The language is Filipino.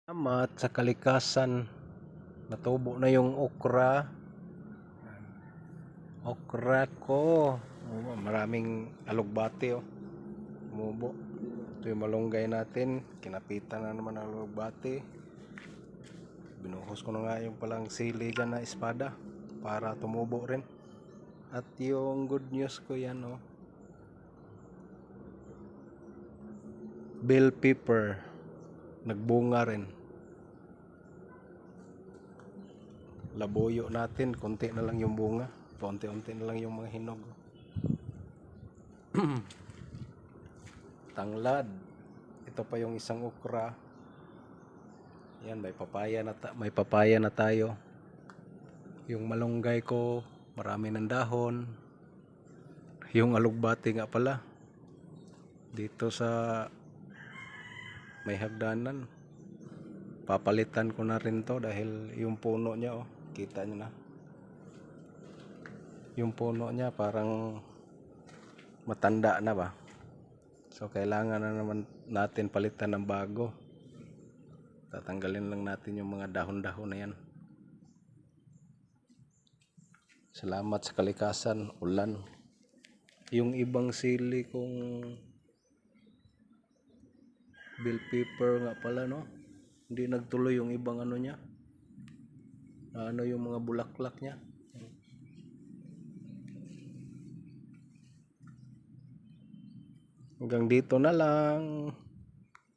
Salamat sa kalikasan, natubo na yung okra ko. Maraming alugbati, tumubo. Ito yung malunggay natin, kinapitan na naman ang alugbati. Binuhos ko na nga yung palang sili dyan na espada para tumubo rin. At yung good news ko yan, bell pepper, nagbunga rin. Labuyo natin, konti na lang yung bunga, konti-unti na lang yung mga hinog. Tanglad, ito pa yung isang okra. Yan, may papaya na tayo. Yung malunggay ko, marami ng dahon. Yung alugbati nga pala, dito sa may hagdanan, papalitan ko na rin to dahil yung puno niya, kita nyo na, yung puno niya parang matanda na ba, so kailangan na naman natin palitan ng bago. Tatanggalin lang natin yung mga dahon-dahon na yan. Salamat sa kalikasan, ulan. Yung ibang sili kong bell pepper nga pala, hindi nagtuloy yung ibang niya, yung mga bulaklak niya. Hanggang dito na lang.